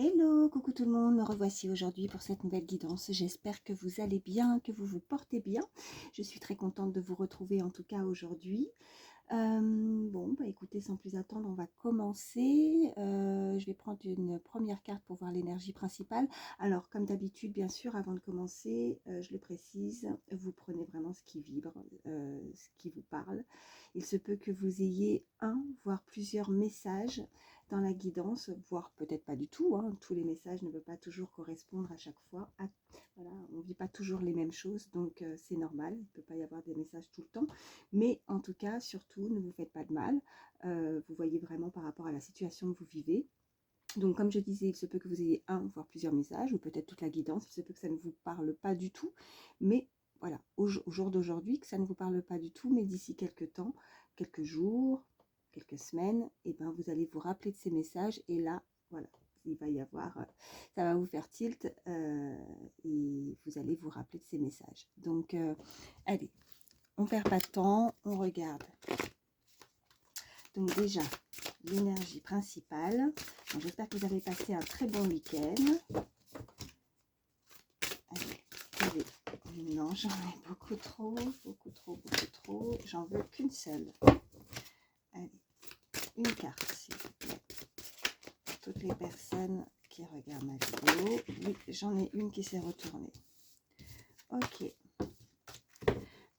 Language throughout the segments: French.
Hello, coucou tout le monde, me revoici aujourd'hui pour cette nouvelle guidance. J'espère que vous allez bien, que vous vous portez bien. Je suis très contente de vous retrouver en tout cas aujourd'hui. Bon, bah écoutez, sans plus attendre, on va commencer. Je vais prendre une première carte pour voir l'énergie principale. Alors, comme d'habitude, bien sûr, avant de commencer, je le précise, vous prenez vraiment ce qui vibre, ce qui vous parle. Il se peut que vous ayez un, voire plusieurs messages dans la guidance, voire peut-être pas du tout, hein. Tous les messages ne peuvent pas toujours correspondre à chaque fois. Voilà, on ne vit pas toujours les mêmes choses, donc c'est normal. Il ne peut pas y avoir des messages tout le temps. Mais en tout cas, surtout, ne vous faites pas de mal. Vous voyez vraiment par rapport à la situation que vous vivez. Donc, comme je disais, il se peut que vous ayez un, voire plusieurs messages, ou peut-être toute la guidance. Il se peut que ça ne vous parle pas du tout. Mais voilà, au jour d'aujourd'hui, que ça ne vous parle pas du tout. Mais d'ici quelques temps, quelques jours, quelques semaines, et ben, vous allez vous rappeler de ces messages. Et là, voilà, il va y avoir, ça va vous faire tilt. Et vous allez vous rappeler de ces messages. Donc, allez. On ne perd pas de temps, on regarde. Donc déjà, l'énergie principale. J'espère que vous avez passé un très bon week-end. Allez, non, j'en ai beaucoup trop. J'en veux qu'une seule. Allez, une carte, s'il vous plaît. Pour toutes les personnes qui regardent ma vidéo. Oui, j'en ai une qui s'est retournée. Ok.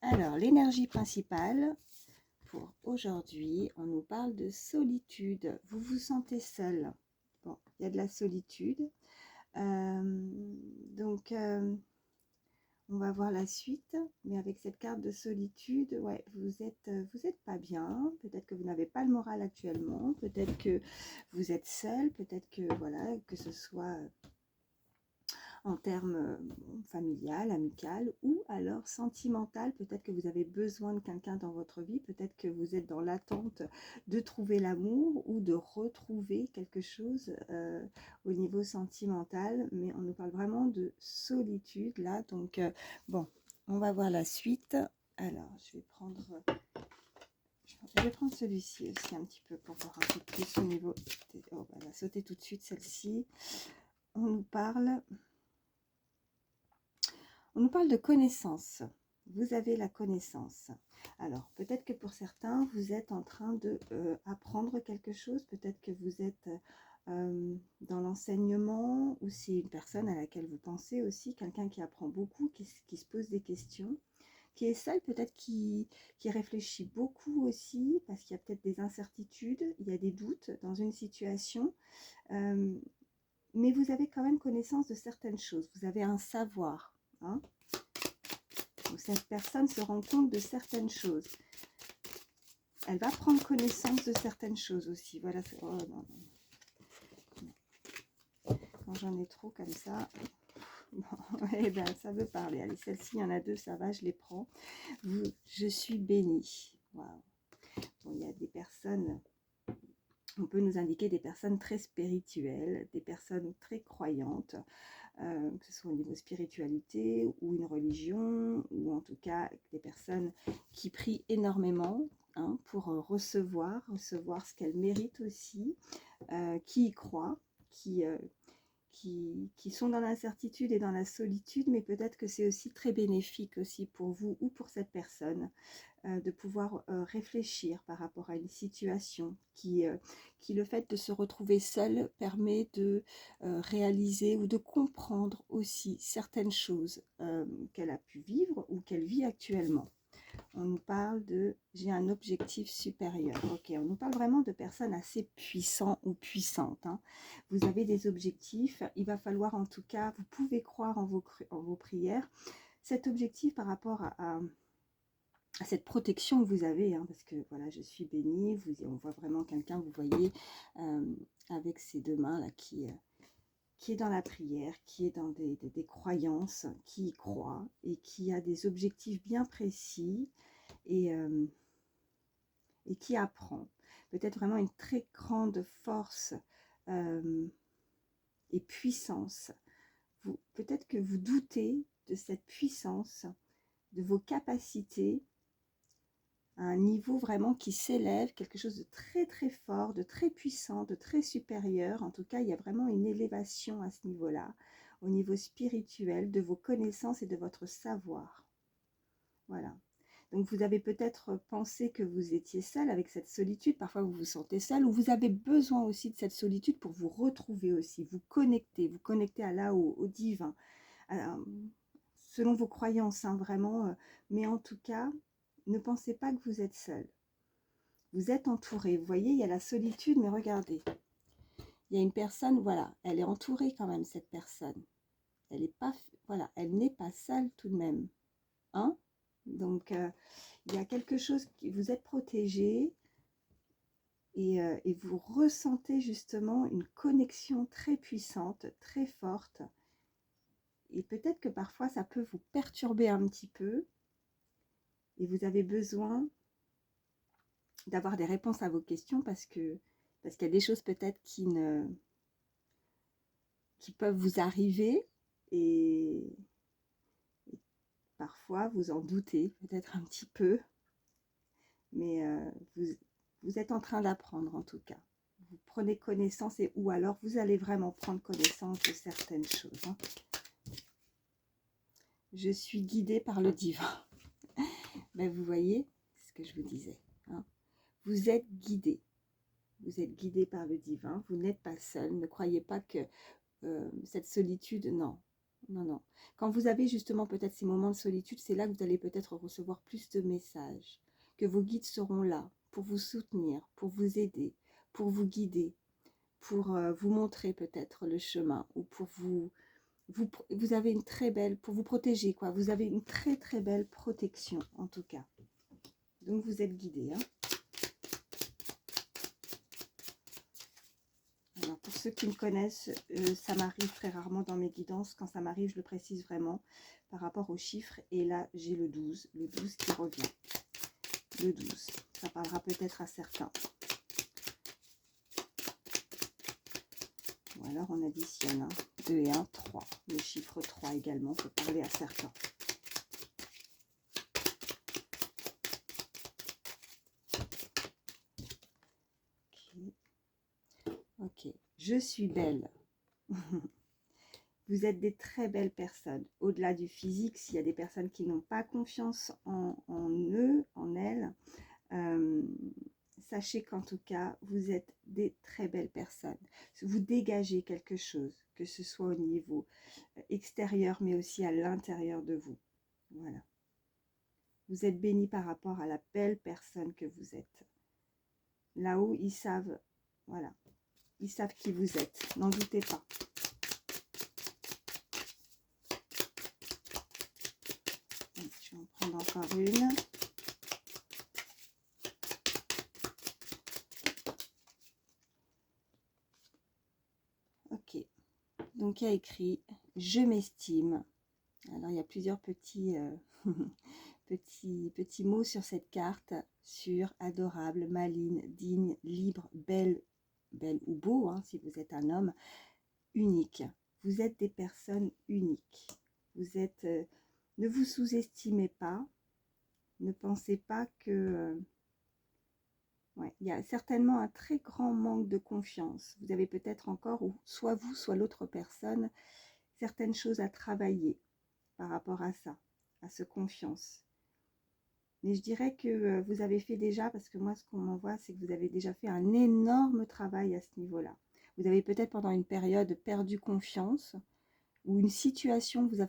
Alors, l'énergie principale. Pour aujourd'hui, on nous parle de solitude. Vous vous sentez seul. Bon, il y a de la solitude. Donc, on va voir la suite. Mais avec cette carte de solitude, ouais, vous êtes pas bien. Peut-être que vous n'avez pas le moral actuellement. Peut-être que vous êtes seul. Peut-être que, voilà, que ce soit en termes familial, amical ou alors sentimental. Peut-être que vous avez besoin de quelqu'un dans votre vie, peut-être que vous êtes dans l'attente de trouver l'amour ou de retrouver quelque chose au niveau sentimental, mais on nous parle vraiment de solitude là. Donc bon, on va voir la suite. Alors je vais prendre celui-ci aussi un petit peu pour voir un peu plus au niveau oh, elle va sauter tout de suite celle-ci. On nous parle de connaissance. Vous avez la connaissance. Alors, peut-être que pour certains, vous êtes en train de apprendre quelque chose. Peut-être que vous êtes dans l'enseignement ou c'est une personne à laquelle vous pensez aussi, quelqu'un qui apprend beaucoup, qui se pose des questions, qui est seul, peut-être qui réfléchit beaucoup aussi parce qu'il y a peut-être des incertitudes, il y a des doutes dans une situation. Mais vous avez quand même connaissance de certaines choses. Vous avez un savoir. Hein, donc cette personne se rend compte de certaines choses. Elle va prendre connaissance de certaines choses aussi. Voilà. Oh, non. Quand j'en ai trop comme ça, bon, eh ben, ça veut parler. Allez, celle-ci, il y en a deux, ça va, je les prends. Je suis bénie. Wow. Bon, il y a des personnes, on peut nous indiquer des personnes très spirituelles, des personnes très croyantes. Que ce soit au niveau spiritualité ou une religion, ou en tout cas des personnes qui prient énormément hein, pour recevoir ce qu'elles méritent aussi, qui y croient, qui sont dans l'incertitude et dans la solitude, mais peut-être que c'est aussi très bénéfique aussi pour vous ou pour cette personne de pouvoir réfléchir par rapport à une situation qui le fait de se retrouver seul permet de réaliser ou de comprendre aussi certaines choses qu'elle a pu vivre ou qu'elle vit actuellement. On nous parle de j'ai un objectif supérieur. Ok, on nous parle vraiment de personnes assez puissantes ou puissantes. Hein. Vous avez des objectifs. Il va falloir en tout cas, vous pouvez croire en vos prières. Cet objectif par rapport à cette protection que vous avez, hein, parce que voilà, je suis bénie, on voit vraiment quelqu'un, vous voyez, avec ses deux mains là, qui est dans la prière, qui est dans des croyances, qui y croit et qui a des objectifs bien précis et qui apprend. Peut-être vraiment une très grande force et puissance. Peut-être que vous doutez de cette puissance, de vos capacités, un niveau vraiment qui s'élève, quelque chose de très très fort, de très puissant, de très supérieur. En tout cas, il y a vraiment une élévation à ce niveau-là, au niveau spirituel, de vos connaissances et de votre savoir. Voilà. Donc vous avez peut-être pensé que vous étiez seul avec cette solitude, parfois vous vous sentez seul, ou vous avez besoin aussi de cette solitude pour vous retrouver aussi, vous connecter à là-haut, au divin, selon vos croyances, hein, vraiment. Mais en tout cas, ne pensez pas que vous êtes seul. Vous êtes entouré. Vous voyez, il y a la solitude, mais regardez. Il y a une personne, voilà, elle est entourée quand même, cette personne. Elle est pas, voilà, elle n'est pas seule tout de même. Hein? Donc, il y a quelque chose qui vous êtes protégé et vous ressentez justement une connexion très puissante, très forte. Et peut-être que parfois, ça peut vous perturber un petit peu et vous avez besoin d'avoir des réponses à vos questions parce qu'il y a des choses peut-être qui peuvent vous arriver et parfois vous en doutez peut-être un petit peu, mais vous êtes en train d'apprendre en tout cas. Vous prenez connaissance ou alors vous allez vraiment prendre connaissance de certaines choses. Hein. Je suis guidée par le divin. Ben, vous voyez ce que je vous disais. Hein. Vous êtes guidé. Vous êtes guidé par le divin. Vous n'êtes pas seul. Ne croyez pas que cette solitude, non. Non, non. Quand vous avez justement peut-être ces moments de solitude, c'est là que vous allez peut-être recevoir plus de messages. Que vos guides seront là pour vous soutenir, pour vous aider, pour vous guider, pour vous montrer peut-être le chemin ou pour vous avez une très belle, pour vous protéger, quoi. Vous avez une très très belle protection en tout cas. Donc vous êtes guidé. Hein. Alors pour ceux qui me connaissent, ça m'arrive très rarement dans mes guidances. Quand ça m'arrive, je le précise vraiment par rapport aux chiffres. Et là, j'ai le 12 qui revient. Le 12, ça parlera peut-être à certains. Ou alors on additionne 2 et 1, 3. Le chiffre 3 également peut parler à certains. Ok, je suis belle. Vous êtes des très belles personnes. Au-delà du physique, s'il y a des personnes qui n'ont pas confiance en eux, en elles, sachez qu'en tout cas, vous êtes des très belles personnes. Vous dégagez quelque chose, que ce soit au niveau extérieur, mais aussi à l'intérieur de vous. Voilà. Vous êtes bénis par rapport à la belle personne que vous êtes. Là-haut, ils savent, voilà, ils savent qui vous êtes. N'en doutez pas. Je vais en prendre encore une. Ok. Donc, il y a écrit « Je m'estime ». Alors, il y a plusieurs petits, petits mots sur cette carte. Sur adorable, maligne, digne, libre, belle, belle ou beau, hein, si vous êtes un homme, unique. Vous êtes des personnes uniques. Vous êtes, ne vous sous-estimez pas. Ne pensez pas que... ouais, il y a certainement un très grand manque de confiance. Vous avez peut-être encore, ou soit vous, soit l'autre personne, certaines choses à travailler par rapport à ça, à ce confiance. Mais je dirais que vous avez fait déjà, parce que moi ce qu'on m'envoie, c'est que vous avez déjà fait un énorme travail à ce niveau-là. Vous avez peut-être pendant une période perdu confiance, ou une situation vous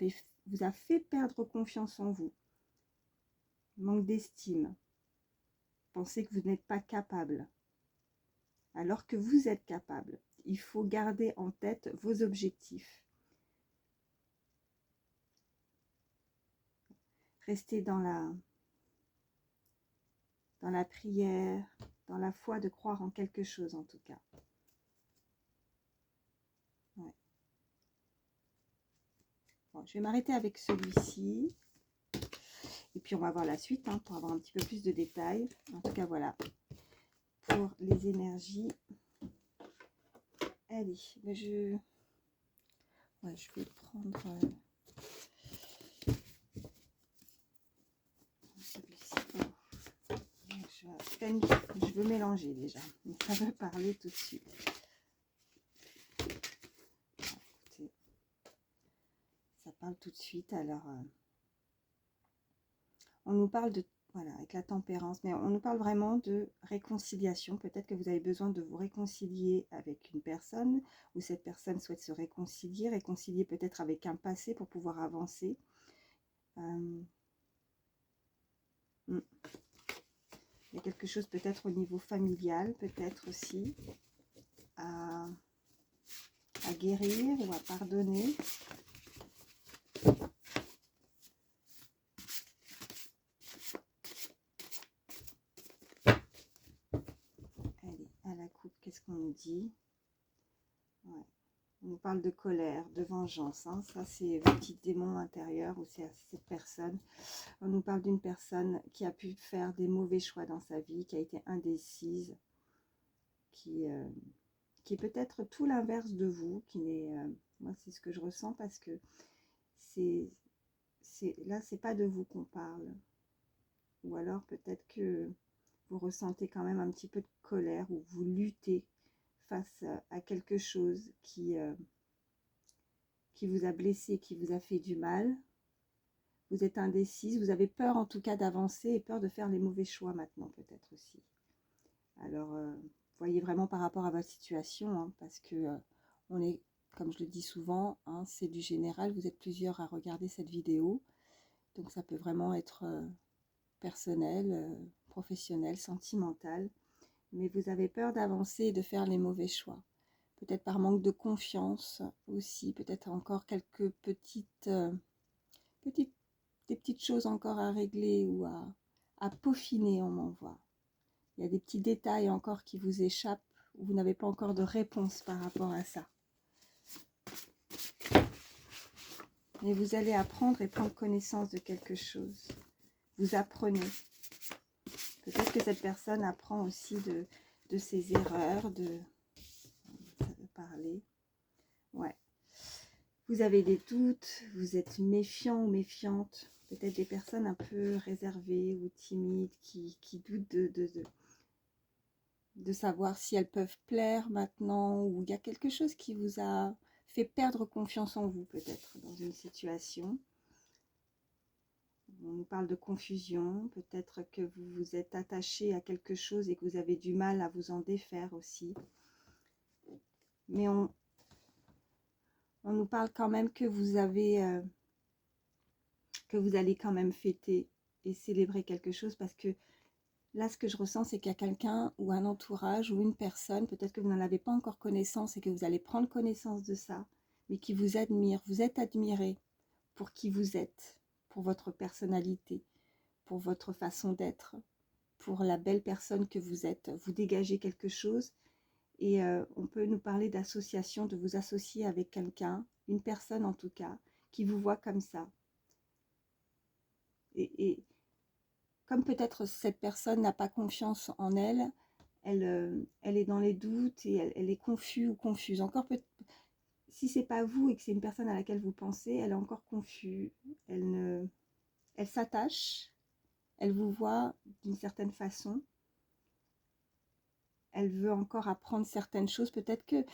a fait perdre confiance en vous. Manque d'estime. Pensez que vous n'êtes pas capable. Alors que vous êtes capable. Il faut garder en tête vos objectifs. Restez dans la prière, dans la foi de croire en quelque chose en tout cas. Ouais. Bon, je vais m'arrêter avec celui-ci. Et puis on va voir la suite hein, pour avoir un petit peu plus de détails. En tout cas, voilà. Pour les énergies. Allez, ben je vais prendre celui-ci. je veux mélanger déjà. Donc, ça veut parler tout de suite. Écoutez, ça parle tout de suite. Alors, on nous parle de, voilà, avec la tempérance, mais on nous parle vraiment de réconciliation. Peut-être que vous avez besoin de vous réconcilier avec une personne, ou cette personne souhaite se réconcilier peut-être avec un passé pour pouvoir avancer. Il y a quelque chose peut-être au niveau familial, peut-être aussi, à guérir ou à pardonner. Allez, à la coupe, qu'est-ce qu'on nous dit? Ouais. On nous parle de colère, de vengeance. Hein. Ça, c'est vos petits démons intérieurs ou c'est cette personne. On nous parle d'une personne qui a pu faire des mauvais choix dans sa vie, qui a été indécise, qui est peut-être tout l'inverse de vous, qui n'est... moi, c'est ce que je ressens parce que là, c'est pas de vous qu'on parle. Ou alors peut-être que vous ressentez quand même un petit peu de colère ou vous luttez face à quelque chose qui vous a blessé, qui vous a fait du mal. Vous êtes indécise, vous avez peur en tout cas d'avancer et peur de faire les mauvais choix maintenant peut-être aussi. Alors, voyez vraiment par rapport à votre situation, hein, parce que on est, comme je le dis souvent, hein, c'est du général, vous êtes plusieurs à regarder cette vidéo, donc ça peut vraiment être personnel, professionnel, sentimental, mais vous avez peur d'avancer et de faire les mauvais choix. Peut-être par manque de confiance aussi, peut-être encore quelques des petites choses encore à régler ou à peaufiner, on m'envoie. Il y a des petits détails encore qui vous échappent, où vous n'avez pas encore de réponse par rapport à ça. Mais vous allez apprendre et prendre connaissance de quelque chose. Vous apprenez. Peut-être que cette personne apprend aussi de ses erreurs, ça veut parler. Ouais. Vous avez des doutes, vous êtes méfiant ou méfiante. Peut-être des personnes un peu réservées ou timides qui doutent de savoir si elles peuvent plaire maintenant, ou il y a quelque chose qui vous a fait perdre confiance en vous peut-être dans une situation. On nous parle de confusion, peut-être que vous vous êtes attaché à quelque chose et que vous avez du mal à vous en défaire aussi. Mais on nous parle quand même que vous avez, que vous allez quand même fêter et célébrer quelque chose, parce que là, ce que je ressens, c'est qu'il y a quelqu'un ou un entourage ou une personne, peut-être que vous n'en avez pas encore connaissance et que vous allez prendre connaissance de ça, mais qui vous admire. Vous êtes admiré pour qui vous êtes, pour votre personnalité, pour votre façon d'être, pour la belle personne que vous êtes. Vous dégagez quelque chose et on peut nous parler d'association, de vous associer avec quelqu'un, une personne en tout cas, qui vous voit comme ça. Et comme peut-être cette personne n'a pas confiance en elle, elle est dans les doutes et elle est confuse ou confuse. Encore si c'est pas vous et que c'est une personne à laquelle vous pensez, elle est encore confuse. Elle s'attache, elle vous voit d'une certaine façon. Elle veut encore apprendre certaines choses. Peut-être que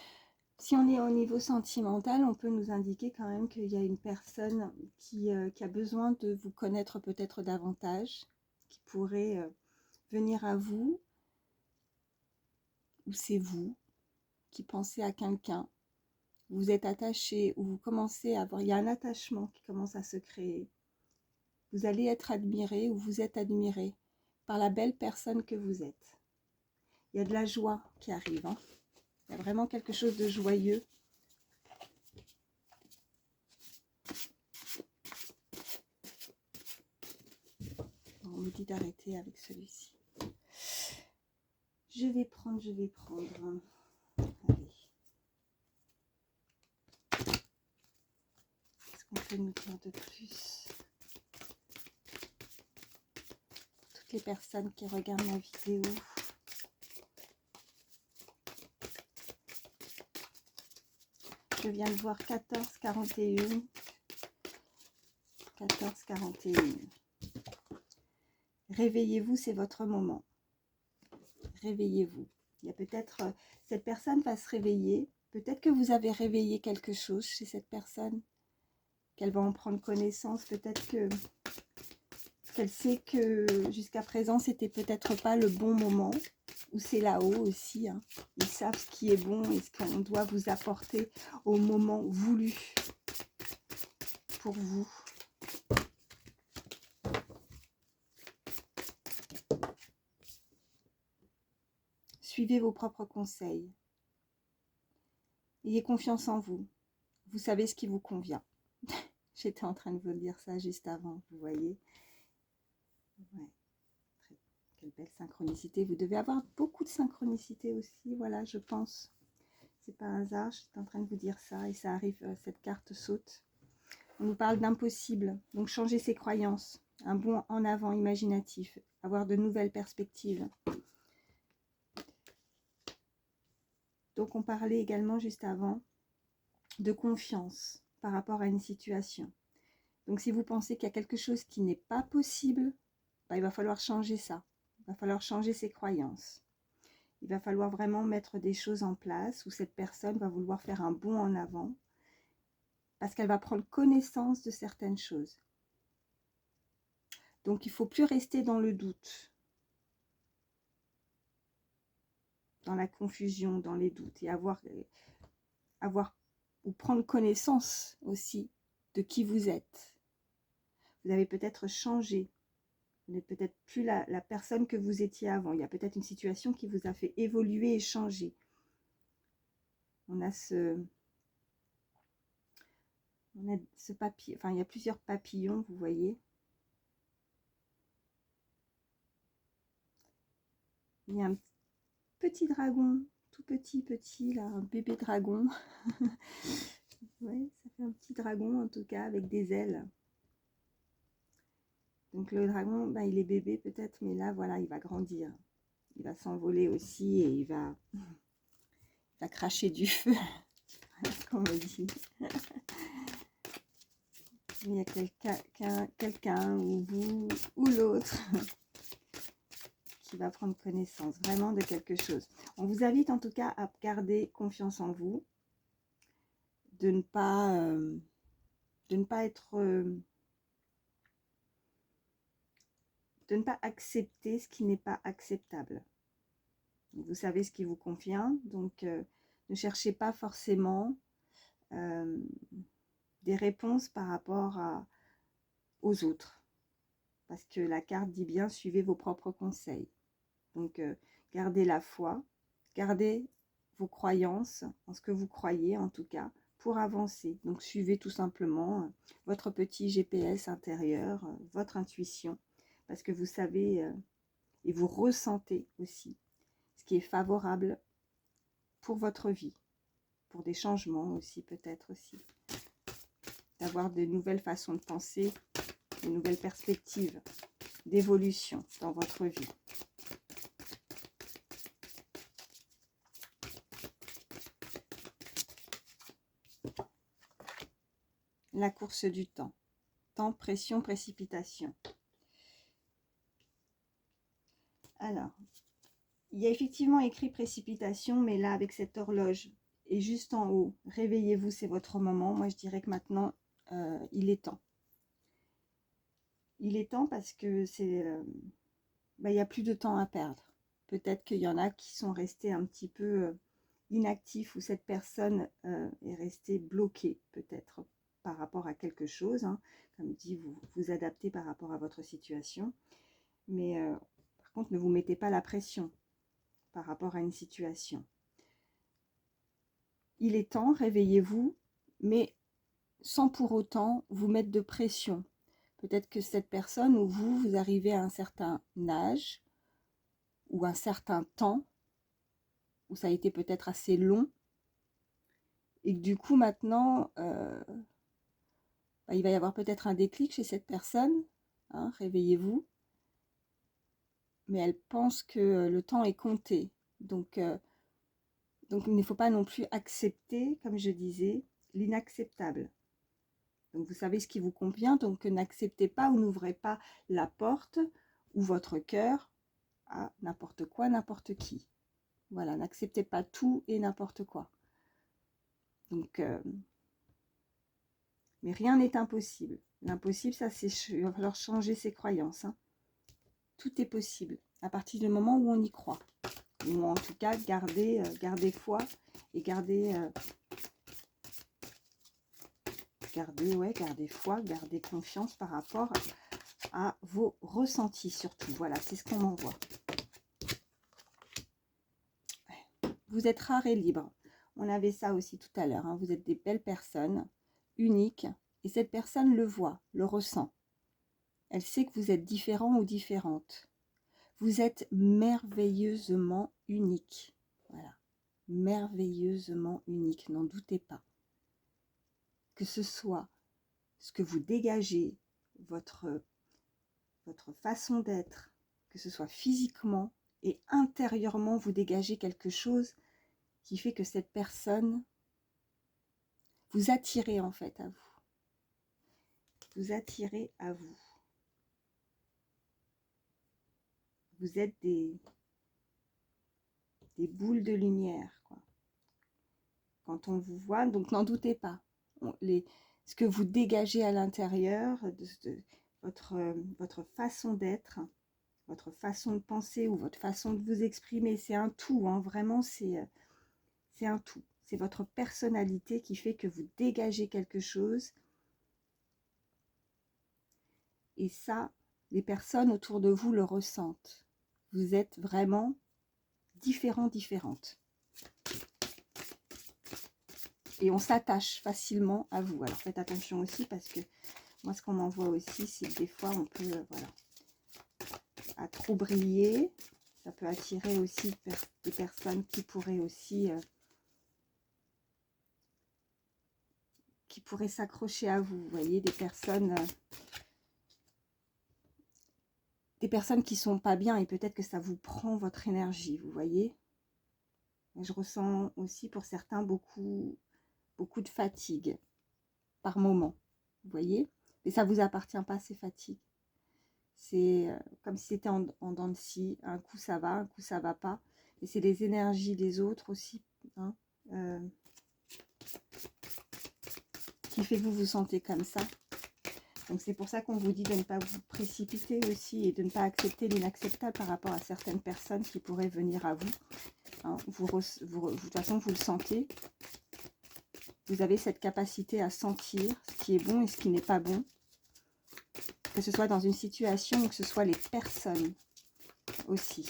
si on est au niveau sentimental, on peut nous indiquer quand même qu'il y a une personne qui a besoin de vous connaître peut-être davantage, qui pourrait venir à vous, ou c'est vous qui pensez à quelqu'un, vous êtes attaché, ou vous commencez à avoir, il y a un attachement qui commence à se créer. Vous allez être admiré ou vous êtes admiré par la belle personne que vous êtes. Il y a de la joie qui arrive, hein. Il y a vraiment quelque chose de joyeux. On me dit d'arrêter avec celui-ci. Je vais prendre. Allez. Qu'est-ce qu'on peut nous dire de plus? Pour toutes les personnes qui regardent ma vidéo. Je viens de voir 14-41. 14-41. Réveillez-vous, c'est votre moment. réveillez-vous. Il y a peut-être, cette personne va se réveiller. Peut-être que vous avez réveillé quelque chose chez cette personne, qu'elle va en prendre connaissance. Peut-être que qu'elle sait que jusqu'à présent, c'était peut-être pas le bon moment. Ou c'est là-haut aussi. Hein. Ils savent ce qui est bon et ce qu'on doit vous apporter au moment voulu pour vous. Suivez vos propres conseils. Ayez confiance en vous. Vous savez ce qui vous convient. J'étais en train de vous dire ça juste avant, vous voyez. Ouais. Quelle belle synchronicité. Vous devez avoir beaucoup de synchronicité aussi, voilà, je pense. C'est pas un hasard, je suis en train de vous dire ça et ça arrive, cette carte saute. On nous parle d'impossible, donc changer ses croyances, un bond en avant imaginatif, avoir de nouvelles perspectives. Donc on parlait également juste avant de confiance par rapport à une situation. Donc si vous pensez qu'il y a quelque chose qui n'est pas possible, bah, il va falloir changer ça. Il va falloir changer ses croyances. Il va falloir vraiment mettre des choses en place où cette personne va vouloir faire un bond en avant parce qu'elle va prendre connaissance de certaines choses. Donc il ne faut plus rester dans le doute, dans la confusion, dans les doutes et avoir ou prendre connaissance aussi de qui vous êtes. Vous avez peut-être changé. Vous n'êtes peut-être plus la personne que vous étiez avant. Il y a peut-être une situation qui vous a fait évoluer et changer. On a ce papillon, enfin il y a plusieurs papillons, vous voyez. Il y a un petit dragon, tout petit là, un bébé dragon. Ouais, ça fait un petit dragon en tout cas avec des ailes. Donc le dragon, ben, il est bébé peut-être, mais là voilà, il va grandir. Il va s'envoler aussi et il va cracher du feu. Voilà ce qu'on me dit. Il y a quelqu'un ou vous ou l'autre qui va prendre connaissance vraiment de quelque chose. On vous invite en tout cas à garder confiance en vous, de ne pas accepter ce qui n'est pas acceptable. Vous savez ce qui vous convient, donc ne cherchez pas forcément des réponses par rapport aux autres, parce que la carte dit bien suivez vos propres conseils. Donc gardez la foi, gardez vos croyances en ce que vous croyez en tout cas pour avancer. Donc suivez tout simplement votre petit GPS intérieur, votre intuition, parce que vous savez et vous ressentez aussi ce qui est favorable pour votre vie, pour des changements aussi peut-être aussi, d'avoir de nouvelles façons de penser, de nouvelles perspectives d'évolution dans votre vie. La course du temps. Temps, pression, précipitation. Alors, il y a effectivement écrit précipitation, mais là, avec cette horloge, et juste en haut, réveillez-vous, c'est votre moment. Moi, je dirais que maintenant, il est temps. Il est temps parce que il n'y a plus de temps à perdre. Peut-être qu'il y en a qui sont restés un petit peu inactifs, ou cette personne est restée bloquée, peut-être, par rapport à quelque chose. Hein. Comme dit, vous adaptez par rapport à votre situation. Mais par contre, ne vous mettez pas la pression par rapport à une situation. Il est temps, réveillez-vous, mais sans pour autant vous mettre de pression. Peut-être que cette personne ou vous arrivez à un certain âge ou un certain temps où ça a été peut-être assez long et que du coup maintenant il va y avoir peut-être un déclic chez cette personne, hein, réveillez-vous, mais elle pense que le temps est compté. Donc il ne faut pas non plus accepter, comme je disais, l'inacceptable. Donc vous savez ce qui vous convient, donc n'acceptez pas ou n'ouvrez pas la porte ou votre cœur à n'importe quoi, n'importe qui. Voilà, n'acceptez pas tout et n'importe quoi. Donc, mais rien n'est impossible. L'impossible, ça, c'est il va falloir changer ses croyances. Hein. Tout est possible à partir du moment où on y croit. Ou en tout cas, gardez foi et gardez foi, gardez confiance par rapport à vos ressentis surtout. Voilà, c'est ce qu'on m'envoie. Vous êtes rare et libre. On avait ça aussi tout à l'heure. Hein. Vous êtes des belles personnes, uniques. Et cette personne le voit, le ressent. Elle sait que vous êtes différent ou différente. Vous êtes merveilleusement unique. Voilà. Merveilleusement unique, n'en doutez pas. Que ce soit ce que vous dégagez, votre façon d'être, que ce soit physiquement et intérieurement, vous dégagez quelque chose qui fait que cette personne vous attirez en fait à vous. Vous attirez à vous. Vous êtes des boules de lumière, quoi. Quand on vous voit, donc n'en doutez pas. Ce que vous dégagez à l'intérieur de votre façon d'être, votre façon de penser ou votre façon de vous exprimer, c'est un tout, hein, vraiment c'est un tout. C'est votre personnalité qui fait que vous dégagez quelque chose. Et ça, les personnes autour de vous le ressentent. Vous êtes vraiment différentes. Et on s'attache facilement à vous. Alors faites attention aussi parce que moi ce qu'on m'envoie aussi, c'est que des fois on peut, voilà, à trop briller, ça peut attirer aussi des personnes qui pourraient aussi, qui pourraient s'accrocher à vous. Vous voyez, des personnes qui sont pas bien et peut-être que ça vous prend votre énergie, vous voyez. Je ressens aussi pour certains beaucoup de fatigue par moment, vous voyez. Mais ça vous appartient pas, ces fatigues. C'est comme si c'était en dents de scie. Un coup ça va, un coup ça va pas. Et c'est les énergies des autres aussi, hein, qui fait que vous vous sentez comme ça. Donc c'est pour ça qu'on vous dit de ne pas vous précipiter aussi et de ne pas accepter l'inacceptable par rapport à certaines personnes qui pourraient venir à vous. Hein, de toute façon, vous le sentez. Vous avez cette capacité à sentir ce qui est bon et ce qui n'est pas bon. Que ce soit dans une situation ou que ce soit les personnes aussi.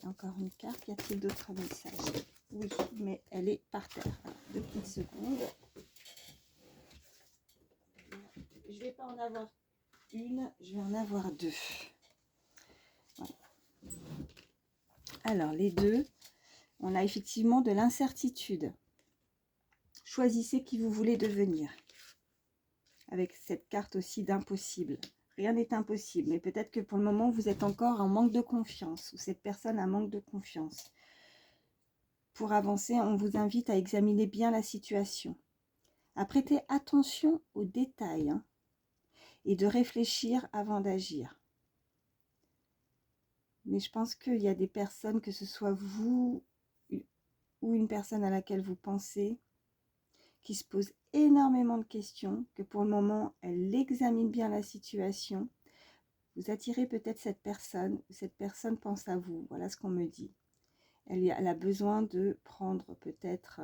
Encore une carte. Y a-t-il d'autres messages? Oui, mais elle est par terre. Alors, 2 petites secondes. Je ne vais pas en avoir une, je vais en avoir 2. Voilà. Alors, les 2, on a effectivement de l'incertitude. Choisissez qui vous voulez devenir. Avec cette carte aussi d'impossible. Rien n'est impossible, mais peut-être que pour le moment, vous êtes encore en manque de confiance, ou cette personne a manque de confiance. Pour avancer, on vous invite à examiner bien la situation, à prêter attention aux détails, hein, et de réfléchir avant d'agir. Mais je pense qu'il y a des personnes, que ce soit vous ou une personne à laquelle vous pensez, qui se pose énormément de questions, que pour le moment, elle examine bien la situation. Vous attirez peut-être cette personne pense à vous. Voilà ce qu'on me dit. Elle a besoin de prendre peut-être,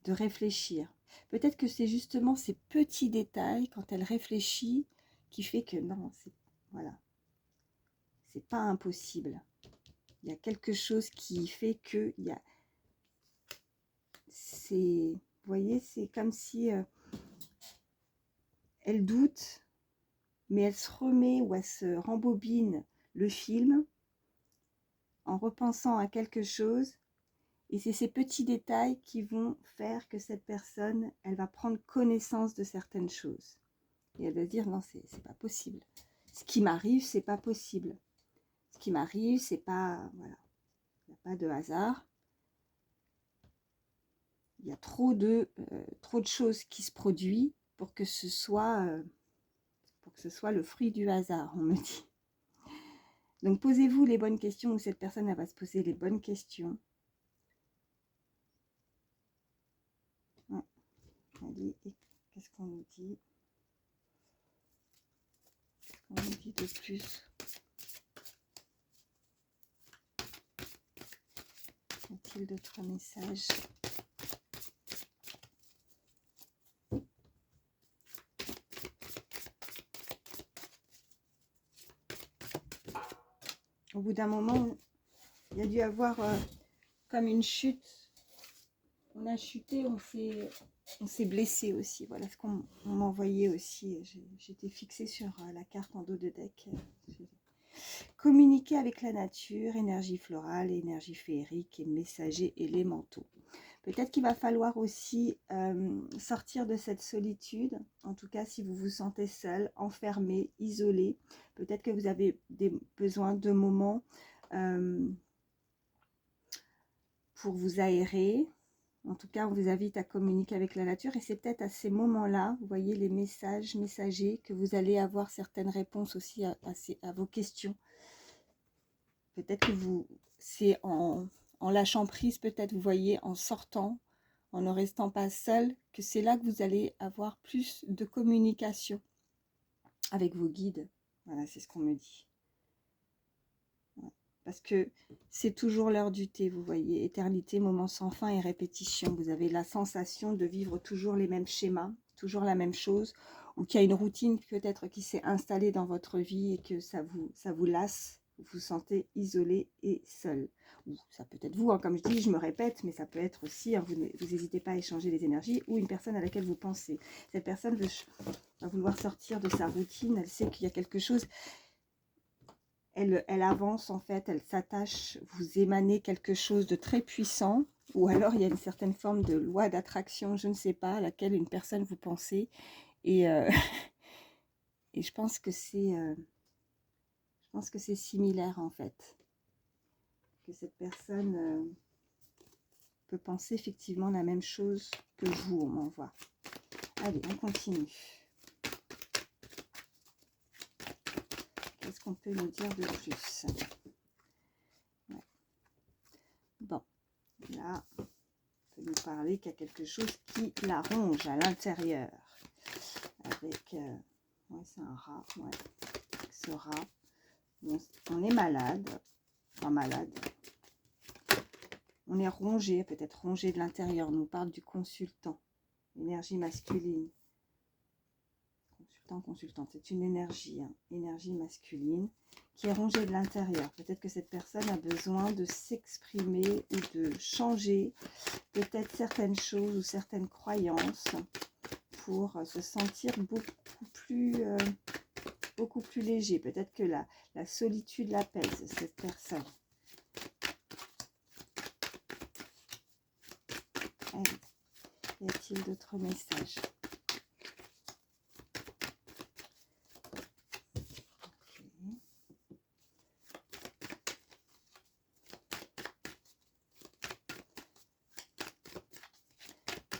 de réfléchir. Peut-être que c'est justement ces petits détails, quand elle réfléchit, qui fait que non, voilà, c'est pas impossible. Il y a quelque chose qui fait que vous voyez, c'est comme si elle doute, mais elle se remet ou elle se rembobine le film en repensant à quelque chose. Et c'est ces petits détails qui vont faire que cette personne, elle va prendre connaissance de certaines choses. Et elle va dire, non, c'est pas possible. Ce qui m'arrive, c'est pas possible. Ce qui m'arrive, c'est pas, voilà, il n'y a pas de hasard. il y a trop de choses qui se produisent pour que ce soit le fruit du hasard, on me dit. Donc posez-vous les bonnes questions, ou cette personne elle va se poser les bonnes questions. Ouais. Allez, qu'est-ce qu'on nous dit? Qu'est-ce qu'on nous dit de plus? Y a-t-il d'autres messages? Au bout d'un moment, il y a dû avoir comme une chute. On a chuté, on s'est blessé aussi. Voilà ce qu'on m'envoyait aussi. J'étais fixée sur la carte en dos de deck. Communiquer avec la nature, énergie florale, énergie féerique et messagers élémentaux. Peut-être qu'il va falloir aussi sortir de cette solitude. En tout cas, si vous vous sentez seul, enfermé, isolé, peut-être que vous avez besoin de moments pour vous aérer. En tout cas, on vous invite à communiquer avec la nature. Et c'est peut-être à ces moments-là, vous voyez les messages, messagers, que vous allez avoir certaines réponses aussi à vos questions. Peut-être que c'est en lâchant prise, peut-être, vous voyez, en sortant, en ne restant pas seul, que c'est là que vous allez avoir plus de communication avec vos guides. Voilà, c'est ce qu'on me dit. Ouais. Parce que c'est toujours l'heure du thé, vous voyez. Éternité, moment sans fin et répétition. Vous avez la sensation de vivre toujours les mêmes schémas, toujours la même chose, ou qu'il y a une routine peut-être qui s'est installée dans votre vie et que ça vous lasse. Vous vous sentez isolé et seul. Ou ça peut être vous, hein, comme je dis, je me répète, mais ça peut être aussi, hein, vous n'hésitez pas à échanger les énergies, ou une personne à laquelle vous pensez. Cette personne va vouloir sortir de sa routine, elle sait qu'il y a quelque chose, elle avance en fait, elle s'attache, vous émanez quelque chose de très puissant, ou alors il y a une certaine forme de loi d'attraction, je ne sais pas, à laquelle une personne vous pensez, et, et je pense que c'est similaire en fait, que cette personne peut penser effectivement la même chose que vous, on m'envoie. Allez, on continue. Qu'est-ce qu'on peut nous dire de plus? Ouais. Bon, là, on peut nous parler qu'il y a quelque chose qui la ronge à l'intérieur. Avec, ouais, c'est un rat, ouais. Ce rat, on est malade, enfin malade. On est rongé, peut-être rongé de l'intérieur. On nous parle du consultant, énergie masculine. Consultante, c'est une énergie, hein, énergie masculine qui est rongée de l'intérieur. Peut-être que cette personne a besoin de s'exprimer ou de changer peut-être certaines choses ou certaines croyances pour se sentir beaucoup plus léger. Peut-être que la solitude l'apaise, cette personne. Allez, y a-t-il d'autres messages?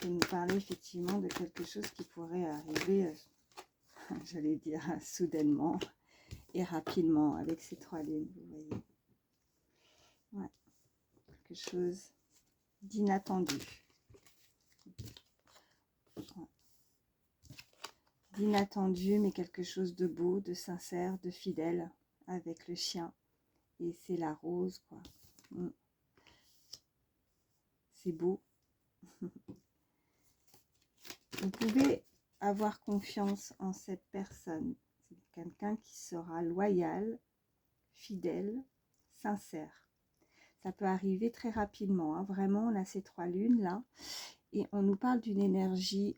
Et nous parler effectivement de quelque chose qui pourrait arriver, j'allais dire soudainement et rapidement avec ces trois lunes, vous voyez. Ouais. Quelque chose d'inattendu. Ouais. D'inattendu, mais quelque chose de beau, de sincère, de fidèle avec le chien. Et c'est la rose, quoi. C'est beau. Vous pouvez avoir confiance en cette personne. C'est quelqu'un qui sera loyal, fidèle, sincère. Ça peut arriver très rapidement. Hein. Vraiment, on a ces trois lunes là. Et on nous parle d'une énergie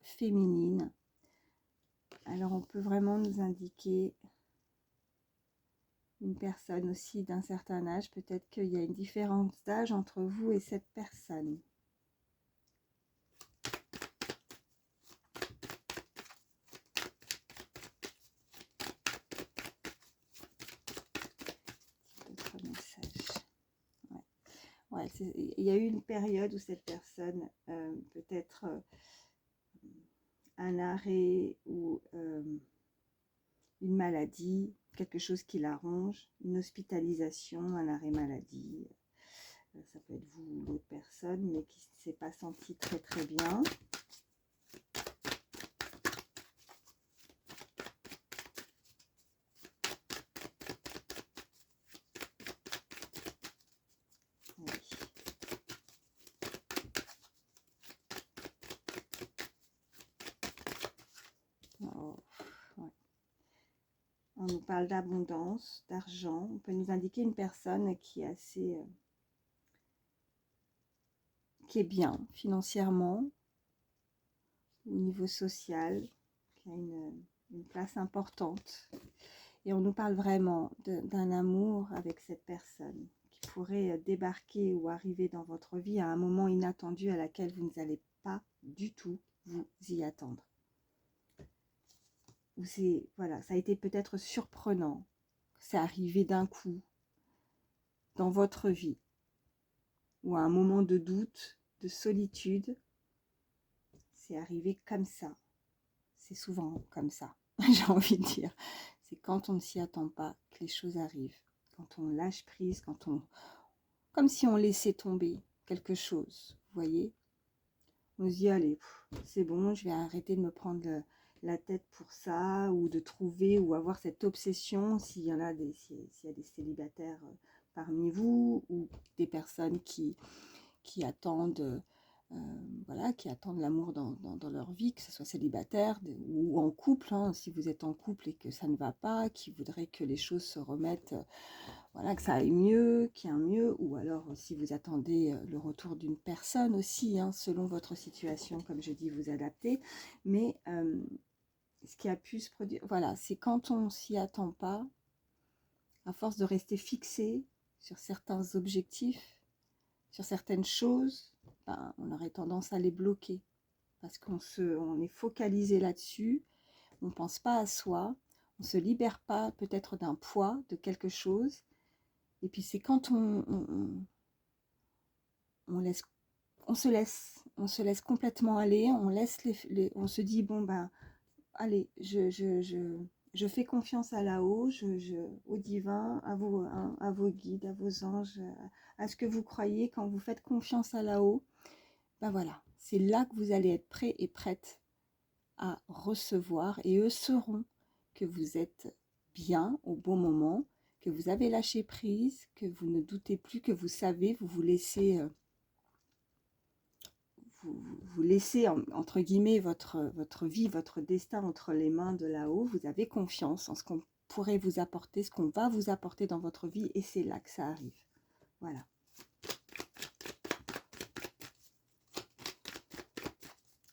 féminine. Alors, on peut vraiment nous indiquer une personne aussi d'un certain âge. Peut-être qu'il y a une différence d'âge entre vous et cette personne. ouais, il y a eu une période où cette personne, peut-être un arrêt ou une maladie, quelque chose qui l'arrange, une hospitalisation, un arrêt maladie. Ça peut être vous ou l'autre personne, mais qui ne s'est pas senti très très bien. Oui. Oh, ouais. On nous parle d'abondance, d'argent. On peut nous indiquer une personne qui est assez, qui est bien financièrement, au niveau social, qui a une place importante. Et on nous parle vraiment d'un amour avec cette personne qui pourrait débarquer ou arriver dans votre vie à un moment inattendu à laquelle vous n'allez pas du tout vous y attendre. Ou c'est, voilà, ça a été peut-être surprenant, c'est arrivé d'un coup dans votre vie, ou à un moment de doute, de solitude, c'est arrivé comme ça. C'est souvent comme ça, j'ai envie de dire. C'est quand on ne s'y attend pas que les choses arrivent. Quand on lâche prise, quand on... Comme si on laissait tomber quelque chose, vous voyez. On se dit, allez, c'est bon, je vais arrêter de me prendre la tête pour ça, ou de trouver, ou avoir cette obsession, s'il y en a s'il y a des célibataires parmi vous, ou des personnes qui attendent... voilà, qui attendent l'amour dans leur vie, que ce soit célibataire ou en couple, hein, si vous êtes en couple et que ça ne va pas, qui voudraient que les choses se remettent, voilà, que ça aille mieux, qu'il y ait un mieux, ou alors si vous attendez le retour d'une personne aussi, hein, selon votre situation, comme je dis, vous adaptez, mais ce qui a pu se produire, voilà, c'est quand on s'y attend pas, à force de rester fixé sur certains objectifs, sur certaines choses, ben, on aurait tendance à les bloquer parce on est focalisé là-dessus, on ne pense pas à soi, on ne se libère pas peut-être d'un poids, de quelque chose, et puis c'est quand on laisse, on se laisse complètement aller, on laisse on se dit bon ben allez, je fais confiance à là-haut, au divin, à vos guides, à vos anges, à ce que vous croyez. Quand vous faites confiance à là-haut, ben voilà, c'est là que vous allez être prêt et prête à recevoir, et eux sauront que vous êtes bien au bon moment, que vous avez lâché prise, que vous ne doutez plus, que vous savez, vous vous laissez... vous laissez, entre guillemets, votre vie, votre destin entre les mains de là-haut, vous avez confiance en ce qu'on pourrait vous apporter, ce qu'on va vous apporter dans votre vie, et c'est là que ça arrive. Voilà.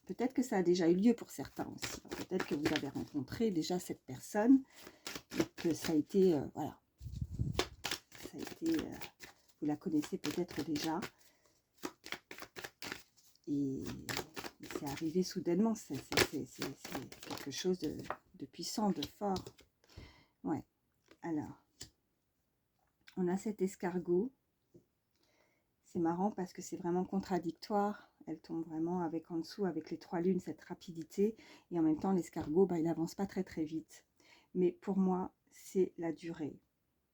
Peut-être que ça a déjà eu lieu pour certains aussi. Peut-être que vous avez rencontré déjà cette personne, et que ça a été, voilà, ça a été, vous la connaissez peut-être déjà, et c'est arrivé soudainement, c'est quelque chose de puissant, de fort. Ouais, alors, on a cet escargot. C'est marrant parce que c'est vraiment contradictoire. Elle tombe vraiment avec en dessous, avec les 3 lunes, cette rapidité. Et en même temps, l'escargot, bah, il n'avance pas très très vite. Mais pour moi, c'est la durée.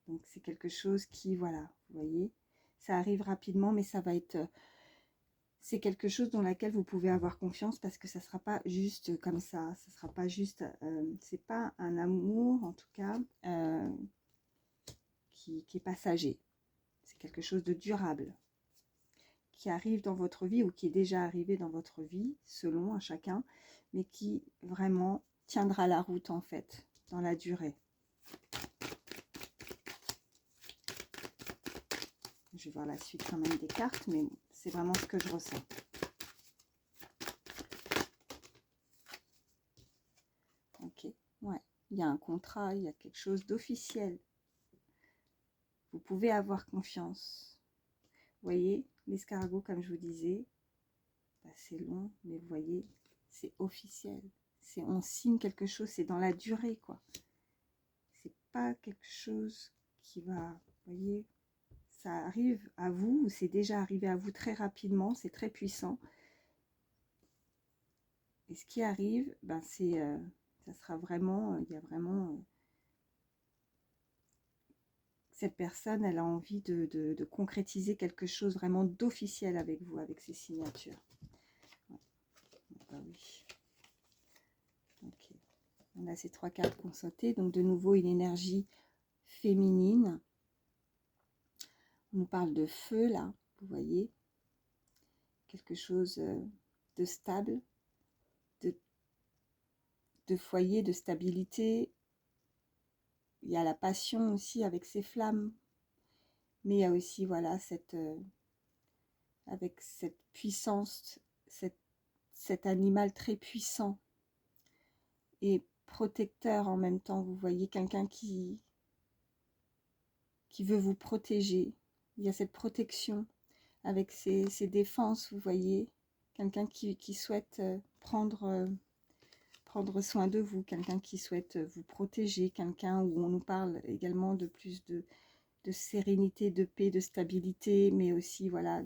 Donc c'est quelque chose qui, voilà, vous voyez, ça arrive rapidement, mais ça va être... c'est quelque chose dans laquelle vous pouvez avoir confiance, parce que ça ne sera pas juste comme ça. Ça sera pas juste... c'est pas un amour, en tout cas, qui est passager. C'est quelque chose de durable, qui arrive dans votre vie ou qui est déjà arrivé dans votre vie, selon à chacun, mais qui vraiment tiendra la route en fait, dans la durée. Je vais voir la suite quand même des cartes, mais c'est vraiment ce que je ressens. Ok, ouais, il y a un contrat, il y a quelque chose d'officiel. Vous pouvez avoir confiance. Vous voyez, l'escargot, comme je vous disais, bah, c'est long, mais vous voyez, c'est officiel. On signe quelque chose, c'est dans la durée, quoi. C'est pas quelque chose qui va, vous voyez, ça arrive à vous, ou c'est déjà arrivé à vous très rapidement, c'est très puissant. Et ce qui arrive, ben ça sera vraiment, il y a vraiment, cette personne, elle a envie de concrétiser quelque chose vraiment d'officiel avec vous, avec ses signatures. Ouais. Ah oui. Ok. On a ces 3 cartes qu'on sautait, donc de nouveau une énergie féminine. On nous parle de feu là, vous voyez, quelque chose de stable, de foyer, de stabilité. Il y a la passion aussi avec ces flammes, mais il y a aussi, voilà, avec cette puissance, cet animal très puissant et protecteur en même temps. Vous voyez quelqu'un qui veut vous protéger. Il y a cette protection avec ses défenses, vous voyez. Quelqu'un qui souhaite prendre soin de vous, quelqu'un qui souhaite vous protéger, quelqu'un où on nous parle également de plus de sérénité, de paix, de stabilité, mais aussi, voilà,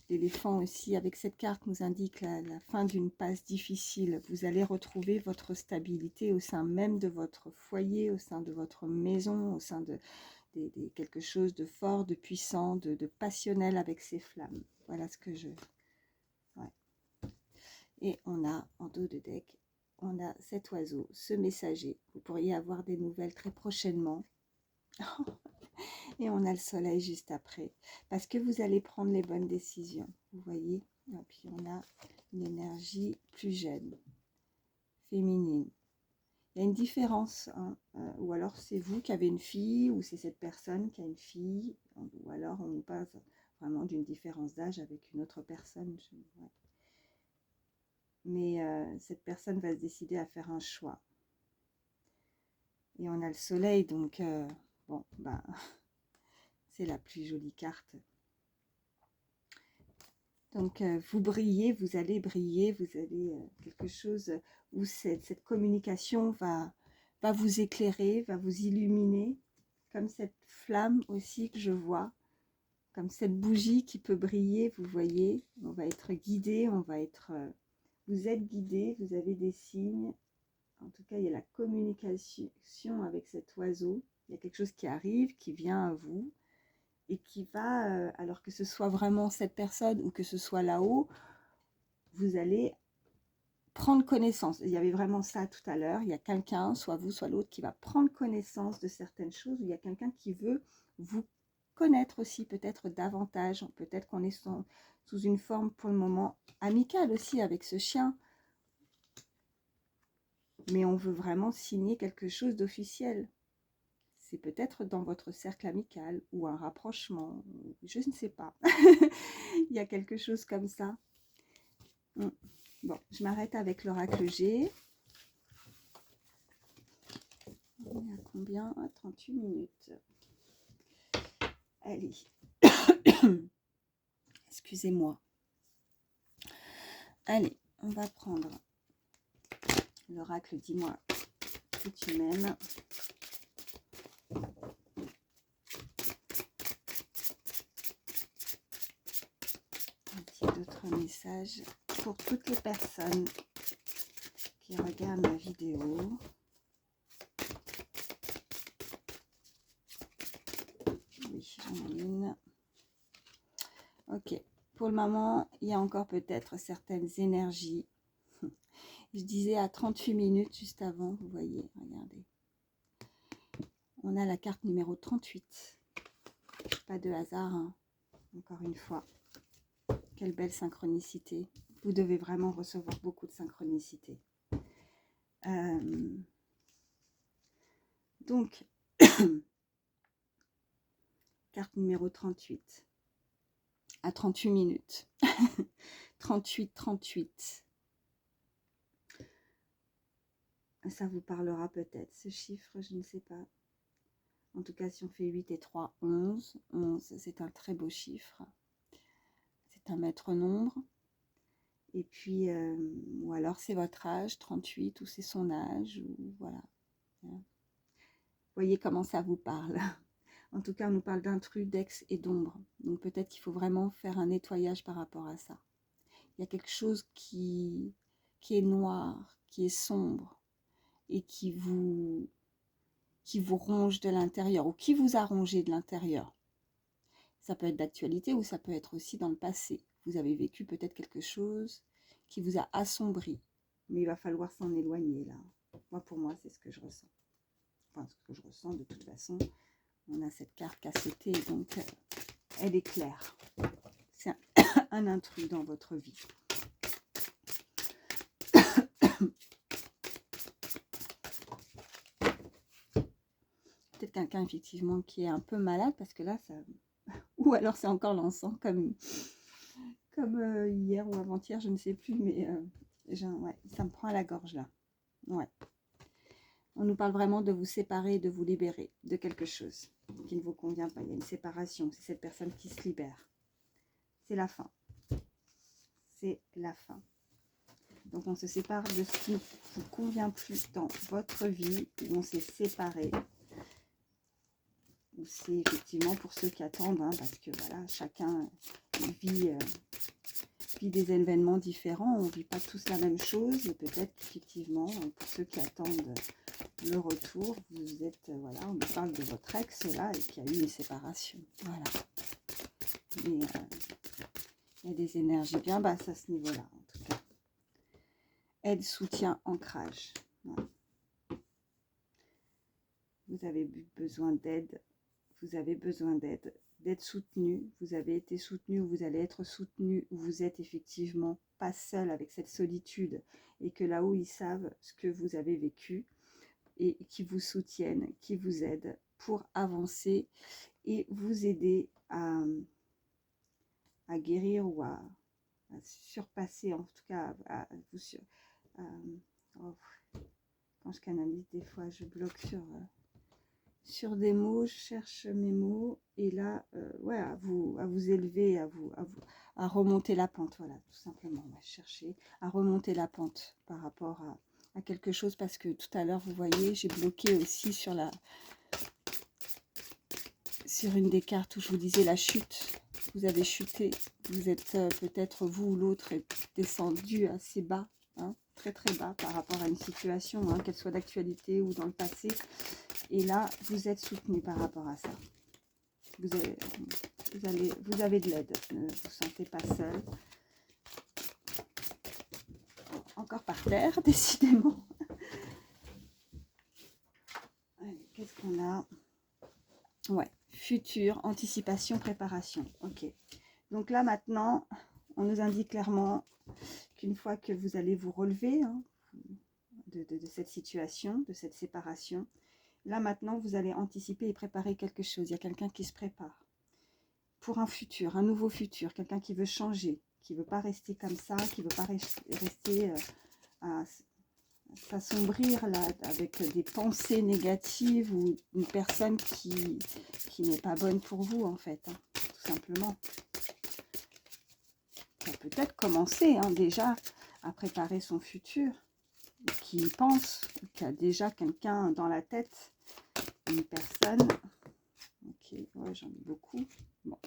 l'éléphant aussi, avec cette carte, nous indique la fin d'une passe difficile. Vous allez retrouver votre stabilité au sein même de votre foyer, au sein de votre maison, au sein de quelque chose de fort, de puissant, de passionnel avec ces flammes. Voilà ce que je... Ouais. Et on a, en dos de deck, on a cet oiseau, ce messager. Vous pourriez avoir des nouvelles très prochainement. Et on a le soleil juste après. Parce que vous allez prendre les bonnes décisions. Vous voyez. Et puis on a une énergie plus jeune, féminine. Il y a une différence. Hein, ou alors c'est vous qui avez une fille, ou c'est cette personne qui a une fille. Ou alors on passe vraiment d'une différence d'âge avec une autre personne. Ouais. Mais cette personne va se décider à faire un choix. Et on a le soleil, donc bon, ben, c'est la plus jolie carte. Donc vous brillez, vous allez briller, vous allez quelque chose où cette communication va vous éclairer, va vous illuminer, comme cette flamme aussi que je vois, comme cette bougie qui peut briller, vous voyez, on va être guidé, on va être... vous êtes guidé, vous avez des signes. En tout cas, il y a la communication avec cet oiseau. Il y a quelque chose qui arrive, qui vient à vous et qui va, alors que ce soit vraiment cette personne ou que ce soit là-haut, vous allez prendre connaissance. Il y avait vraiment ça tout à l'heure. Il y a quelqu'un, soit vous, soit l'autre, qui va prendre connaissance de certaines choses. Il y a quelqu'un qui veut vous connaître aussi, peut-être davantage. Peut-être qu'on est sous une forme pour le moment amicale aussi avec ce chien. Mais on veut vraiment signer quelque chose d'officiel. C'est peut-être dans votre cercle amical ou un rapprochement, je ne sais pas. Il y a quelque chose comme ça. Bon, je m'arrête avec l'oracle G. On est à combien? À 38 minutes. Allez. Excusez-moi. Allez, on va prendre l'oracle Dis-moi que tu m'aimes. Un petit autre message pour toutes les personnes qui regardent ma vidéo. Oui, j'en ai une. Ok, pour le moment, il y a encore peut-être certaines énergies. Je disais à 38 minutes juste avant, vous voyez, regardez. On a la carte numéro 38. Pas de hasard, hein, encore une fois. Quelle belle synchronicité. Vous devez vraiment recevoir beaucoup de synchronicité. Donc, carte numéro 38. À 38 minutes. 38, 38. Ça vous parlera peut-être, ce chiffre, je ne sais pas. En tout cas, si on fait 8 et 3, 11. 11, c'est un très beau chiffre. C'est un maître nombre. Et puis, ou alors c'est votre âge, 38, ou c'est son âge, ou voilà. Voyez comment ça vous parle. En tout cas, on nous parle d'intrus, d'ex et d'ombre. Donc peut-être qu'il faut vraiment faire un nettoyage par rapport à ça. Il y a quelque chose qui est noir, qui est sombre et qui vous ronge de l'intérieur ou qui vous a rongé de l'intérieur. Ça peut être d'actualité ou ça peut être aussi dans le passé. Vous avez vécu peut-être quelque chose qui vous a assombri. Mais il va falloir s'en éloigner là. Moi, pour moi, c'est ce que je ressens. Enfin, ce que je ressens de toute façon. On a cette carte cassetée, donc elle est claire. C'est un intrus dans votre vie. Peut-être quelqu'un effectivement qui est un peu malade parce que là, ça... Ou alors c'est encore l'encens comme hier ou avant-hier, je ne sais plus, mais ouais, ça me prend à la gorge là. Ouais. On nous parle vraiment de vous séparer, de vous libérer de quelque chose qui ne vous convient pas. Il y a une séparation, c'est cette personne qui se libère. C'est la fin. C'est la fin. Donc on se sépare de ce qui ne vous convient plus dans votre vie, où on s'est séparé. C'est effectivement pour ceux qui attendent, hein, parce que voilà, chacun vit des événements différents, on ne vit pas tous la même chose, et peut-être qu'effectivement, pour ceux qui attendent le retour, vous êtes, voilà, on nous parle de votre ex là, et qu'il y a eu une séparation, voilà. Mais il y a des énergies bien basses à ce niveau-là, en tout cas. Aide, soutien, ancrage. Voilà. Vous avez besoin d'aide, vous avez besoin d'aide, d'être soutenu, vous avez été soutenu ou vous allez être soutenu, ou vous êtes effectivement pas seul avec cette solitude, et que là-haut ils savent ce que vous avez vécu, et qui vous soutiennent, qui vous aident pour avancer et vous aider à guérir ou à surpasser, en tout cas à vous oh, quand je canalise des fois je bloque sur des mots, je cherche mes mots, et là ouais, à vous élever, à remonter la pente, voilà, tout simplement, ouais, chercher à remonter la pente par rapport à quelque chose, parce que tout à l'heure vous voyez, j'ai bloqué aussi sur une des cartes où je vous disais la chute. Vous avez chuté, vous êtes peut-être vous ou l'autre est descendu assez bas, hein, très très bas par rapport à une situation, hein, qu'elle soit d'actualité ou dans le passé, et là vous êtes soutenu par rapport à ça. Vous avez de l'aide, ne vous sentez pas seul. Encore par terre, décidément. Qu'est-ce qu'on a? Ouais, futur, anticipation, préparation. Ok. Donc là maintenant, on nous indique clairement qu'une fois que vous allez vous relever, hein, de cette situation, de cette séparation, là maintenant vous allez anticiper et préparer quelque chose. Il y a quelqu'un qui se prépare pour un futur, un nouveau futur, quelqu'un qui veut changer, qui ne veut pas rester comme ça, qui ne veut pas rester à s'assombrir là avec des pensées négatives, ou une personne qui n'est pas bonne pour vous en fait, hein, tout simplement. Qui a peut-être commencé hein, déjà à préparer son futur, qui y pense, qui a déjà quelqu'un dans la tête, une personne. Ok, ouais, j'en ai beaucoup. Bon.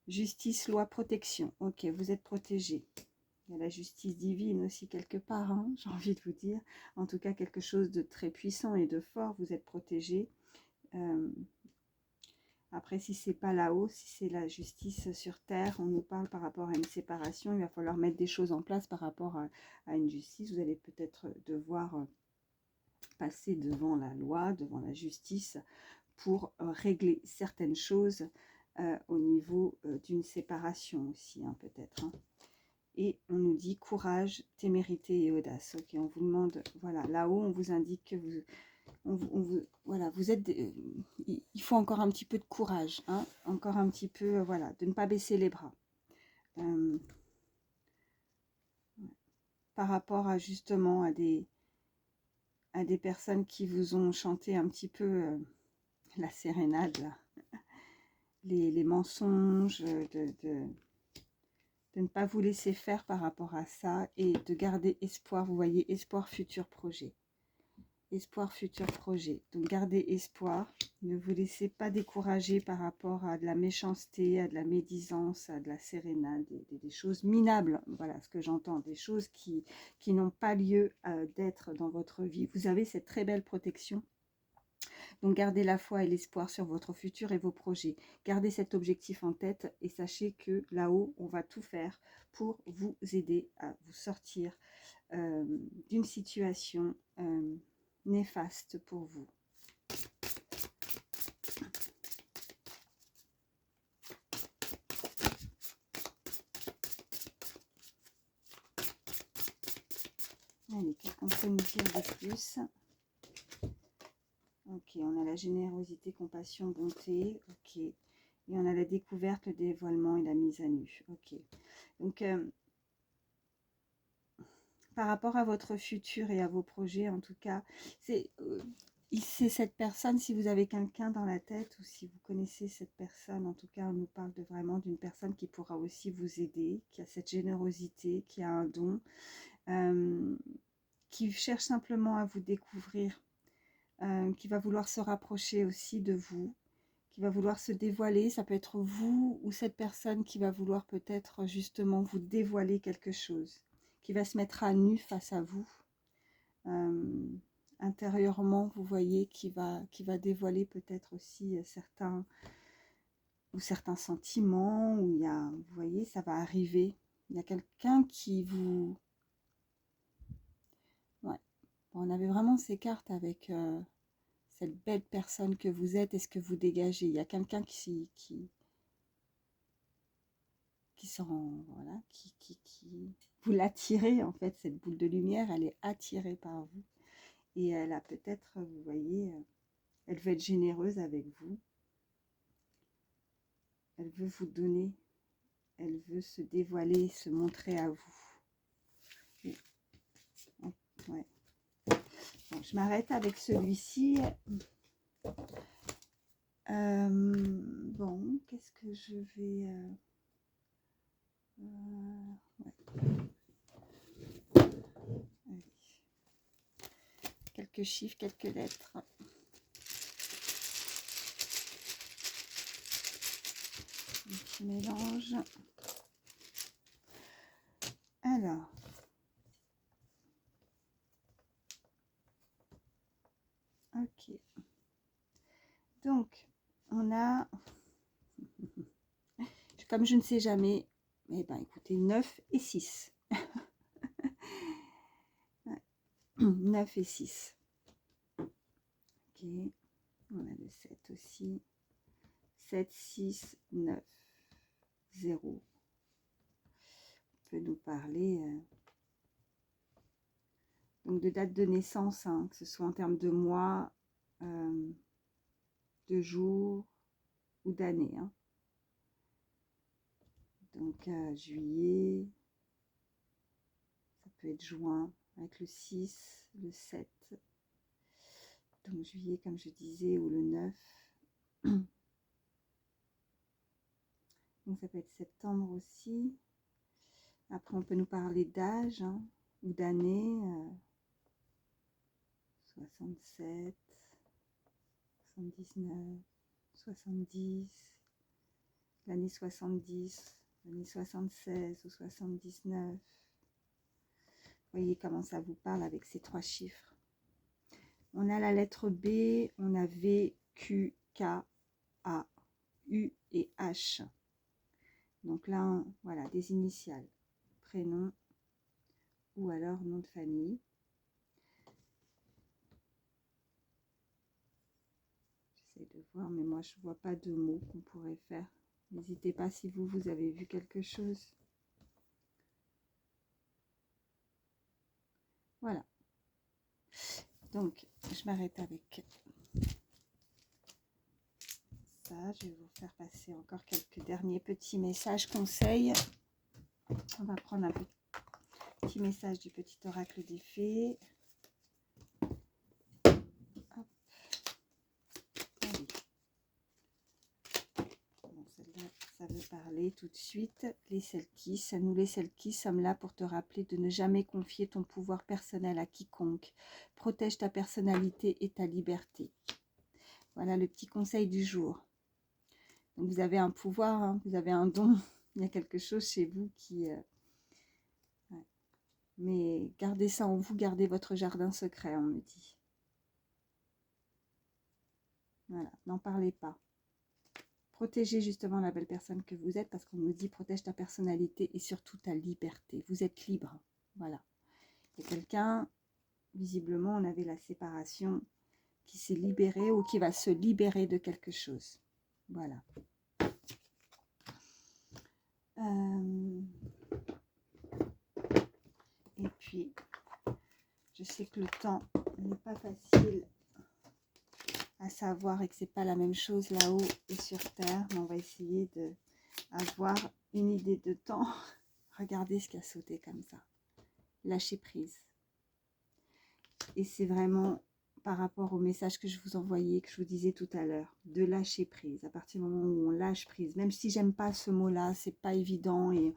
Justice, loi, protection. Ok, vous êtes protégé. Il y a la justice divine aussi quelque part, hein, j'ai envie de vous dire. En tout cas, quelque chose de très puissant et de fort, vous êtes protégé. Après, si c'est pas là-haut, si c'est la justice sur terre, on nous parle par rapport à une séparation, il va falloir mettre des choses en place par rapport à une justice. Vous allez peut-être devoir passer devant la loi, devant la justice, pour régler certaines choses au niveau d'une séparation aussi, hein, peut-être. Hein. Et on nous dit courage, témérité et audace. Ok, on vous demande, voilà, là-haut, on vous indique que voilà, vous êtes, il faut encore un petit peu de courage, hein, encore un petit peu, voilà, de ne pas baisser les bras. Par rapport à justement à des personnes qui vous ont chanté un petit peu la sérénade, là. Les mensonges, de ne pas vous laisser faire par rapport à ça, et de garder espoir, vous voyez, espoir, futur projet. espoir, futur projet. Donc gardez espoir. Ne vous laissez pas décourager par rapport à de la méchanceté, à de la médisance, à de la sérénade, des choses minables. Voilà ce que j'entends, des choses qui n'ont pas lieu d'être dans votre vie. Vous avez cette très belle protection. Donc gardez la foi et l'espoir sur votre futur et vos projets. Gardez cet objectif en tête et sachez que là-haut, on va tout faire pour vous aider à vous sortir d'une situation néfaste pour vous. Allez, qu'est-ce qu'on peut nous dire de plus? Ok, on a la générosité, compassion, bonté. Ok. Et on a la découverte, le dévoilement et la mise à nu. Ok. Donc, par rapport à votre futur et à vos projets, en tout cas, c'est cette personne, si vous avez quelqu'un dans la tête ou si vous connaissez cette personne, en tout cas, on nous parle vraiment d'une personne qui pourra aussi vous aider, qui a cette générosité, qui a un don, qui cherche simplement à vous découvrir, qui va vouloir se rapprocher aussi de vous, qui va vouloir se dévoiler. Ça peut être vous ou cette personne qui va vouloir peut-être justement vous dévoiler quelque chose, qui va se mettre à nu face à vous. Intérieurement, vous voyez, qui va dévoiler peut-être aussi certains sentiments, où il y a, vous voyez, ça va arriver. Il y a quelqu'un qui vous... Ouais. Bon, on avait vraiment ces cartes avec cette belle personne que vous êtes et ce que vous dégagez. Il y a quelqu'un qui voilà, vous l'attirez en fait, cette boule de lumière, elle est attirée par vous. Et elle a peut-être, vous voyez, elle veut être généreuse avec vous. Elle veut vous donner, elle veut se dévoiler, se montrer à vous. Et, ouais. Bon, je m'arrête avec celui-ci. Bon, qu'est-ce que je vais... ouais. Allez. Quelques chiffres, quelques lettres. Un petit mélange. Alors, ok. Donc, on a, comme je ne sais jamais, eh ben, écoutez, 9 et 6. 9 et 6. Ok, on a le 7 aussi. 7, 6, 9, 0. On peut nous parler donc de date de naissance, hein, que ce soit en termes de mois, de jours ou d'années. Hein. Donc juillet, ça peut être juin avec le 6, le 7. Donc juillet, comme je disais, ou le 9. Donc ça peut être septembre aussi. Après, on peut nous parler d'âge hein, ou d'année. 67, 79, 70, l'année 70, l'année 76 ou 79. Vous voyez comment ça vous parle avec ces 3 chiffres. On a la lettre B, on a V, Q, K, A, U et H. Donc là, voilà, des initiales. Prénom ou alors nom de famille. J'essaie de voir, mais moi je ne vois pas de mots qu'on pourrait faire. N'hésitez pas si vous avez vu quelque chose. Voilà. Donc, je m'arrête avec ça. Je vais vous faire passer encore quelques derniers petits messages, conseils. On va prendre un petit message du petit oracle des fées. Hop. Allez. Bon, celle-là, ça veut parler tout de suite. Les Selkis, nous les Selkis sommes là pour te rappeler de ne jamais confier ton pouvoir personnel à quiconque. Protège ta personnalité et ta liberté. Voilà le petit conseil du jour. Donc vous avez un pouvoir, hein, vous avez un don. Il y a quelque chose chez vous qui... ouais. Mais gardez ça en vous, gardez votre jardin secret, on me dit. Voilà, n'en parlez pas. Protégez justement la belle personne que vous êtes, parce qu'on nous dit protège ta personnalité et surtout ta liberté. Vous êtes libre. Voilà. Il y a quelqu'un, visiblement, on avait la séparation, qui s'est libéré ou qui va se libérer de quelque chose. Voilà. Et puis, je sais que le temps n'est pas facile à savoir et que c'est pas la même chose là-haut et sur Terre, mais on va essayer d'avoir une idée de temps. Regardez ce qui a sauté comme ça. Lâcher prise. Et c'est vraiment par rapport au message que je vous envoyais, que je vous disais tout à l'heure, de lâcher prise. À partir du moment où on lâche prise, même si j'aime pas ce mot-là, c'est pas évident et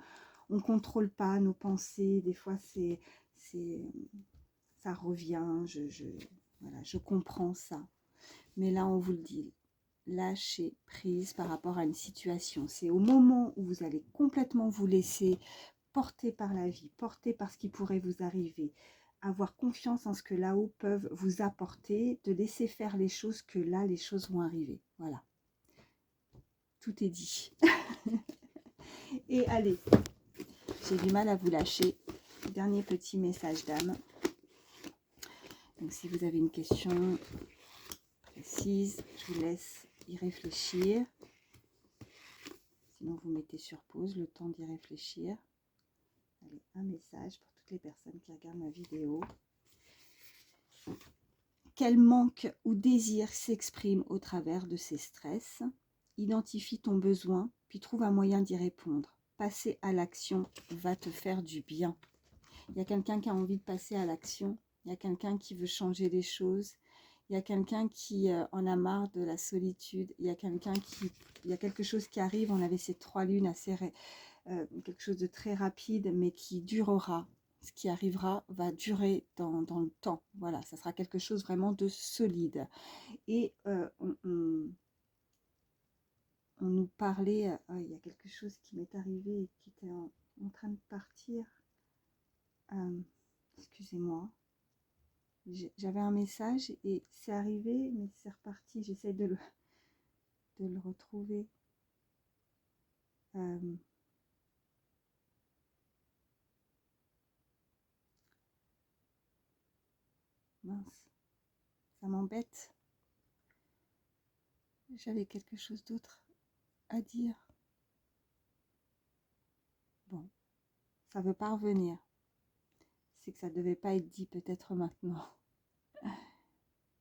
on contrôle pas nos pensées. Des fois, ça revient. Voilà, je comprends ça. Mais là, on vous le dit, lâchez prise par rapport à une situation. C'est au moment où vous allez complètement vous laisser porter par la vie, porter par ce qui pourrait vous arriver, avoir confiance en ce que là-haut peuvent vous apporter, de laisser faire les choses, que là, les choses vont arriver. Voilà. Tout est dit. Et allez, j'ai du mal à vous lâcher. Dernier petit message d'âme. Donc, si vous avez une question précise, je vous laisse y réfléchir. Sinon, vous mettez sur pause le temps d'y réfléchir. Allez, un message pour toutes les personnes qui regardent ma vidéo. Quel manque ou désir s'exprime au travers de ces stress? Identifie ton besoin, puis trouve un moyen d'y répondre. Passer à l'action va te faire du bien. Il y a quelqu'un qui a envie de passer à l'action. Il y a quelqu'un qui veut changer les choses. Il y a quelqu'un qui en a marre de la solitude. Il y a quelqu'un qui... Il y a quelque chose qui arrive. On avait ces 3 lunes assez... quelque chose de très rapide, mais qui durera. Ce qui arrivera va durer dans le temps. Voilà, ça sera quelque chose vraiment de solide. Et on nous parlait, il y a quelque chose qui m'est arrivé et qui était en train de partir. Excusez-moi. J'avais un message et c'est arrivé, mais c'est reparti. J'essaie de le retrouver. Mince, ça m'embête. J'avais quelque chose d'autre à dire. Bon, ça ne veut pas revenir. C'est que ça ne devait pas être dit peut-être maintenant.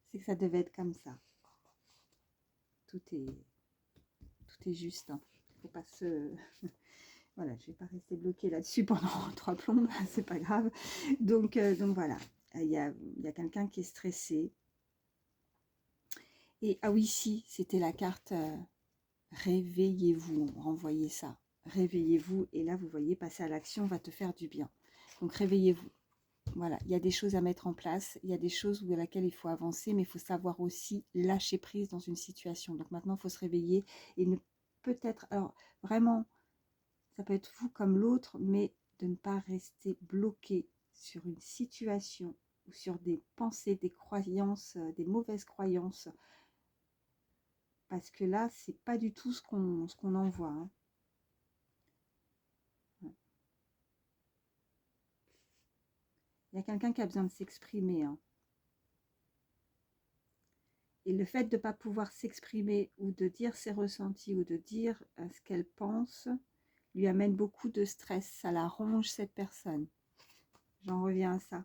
C'est que ça devait être comme ça. Tout est juste. Hein. Faut pas se... Voilà, je ne vais pas rester bloquée là-dessus pendant 3 plombes, c'est pas grave. Donc voilà, il y a quelqu'un qui est stressé. Et ah oui, si, c'était la carte réveillez-vous, renvoyez ça. Réveillez-vous, et là, vous voyez, passer à l'action va te faire du bien. Donc réveillez-vous. Voilà, il y a des choses à mettre en place, il y a des choses où laquelle il faut avancer, mais il faut savoir aussi lâcher prise dans une situation. Donc maintenant, il faut se réveiller et ne peut-être, alors vraiment, ça peut être vous comme l'autre, mais de ne pas rester bloqué sur une situation ou sur des pensées, des croyances, des mauvaises croyances. Parce que là, c'est pas du tout ce qu'on envoie. Hein. Il y a quelqu'un qui a besoin de s'exprimer. Hein. Et le fait de ne pas pouvoir s'exprimer ou de dire ses ressentis ou de dire ce qu'elle pense lui amène beaucoup de stress. Ça la ronge, cette personne. J'en reviens à ça.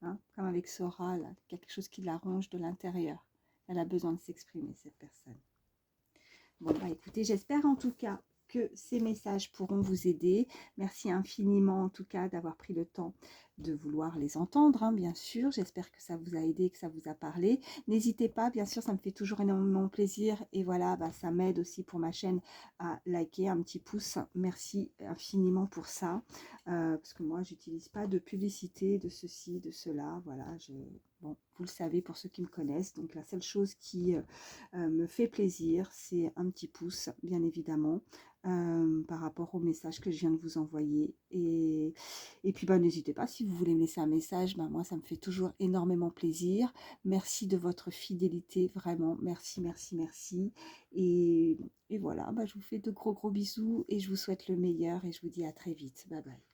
Hein, comme avec Sora, là, quelque chose qui la ronge de l'intérieur. Elle a besoin de s'exprimer, cette personne. Bon, bah écoutez, j'espère en tout cas que ces messages pourront vous aider. Merci infiniment en tout cas d'avoir pris le temps de vouloir les entendre, hein, bien sûr. J'espère que ça vous a aidé, que ça vous a parlé. N'hésitez pas, bien sûr, ça me fait toujours énormément plaisir. Et voilà, ça m'aide aussi pour ma chaîne à liker, un petit pouce. Merci infiniment pour ça. Parce que moi, j'utilise pas de publicité, de ceci, de cela. Voilà, bon, vous le savez pour ceux qui me connaissent. Donc, la seule chose qui me fait plaisir, c'est un petit pouce, bien évidemment. Par rapport au message que je viens de vous envoyer et puis n'hésitez pas si vous voulez me laisser un message, moi ça me fait toujours énormément plaisir. Merci de votre fidélité, vraiment merci, merci, merci et voilà, je vous fais de gros bisous et je vous souhaite le meilleur et je vous dis à très vite, bye bye.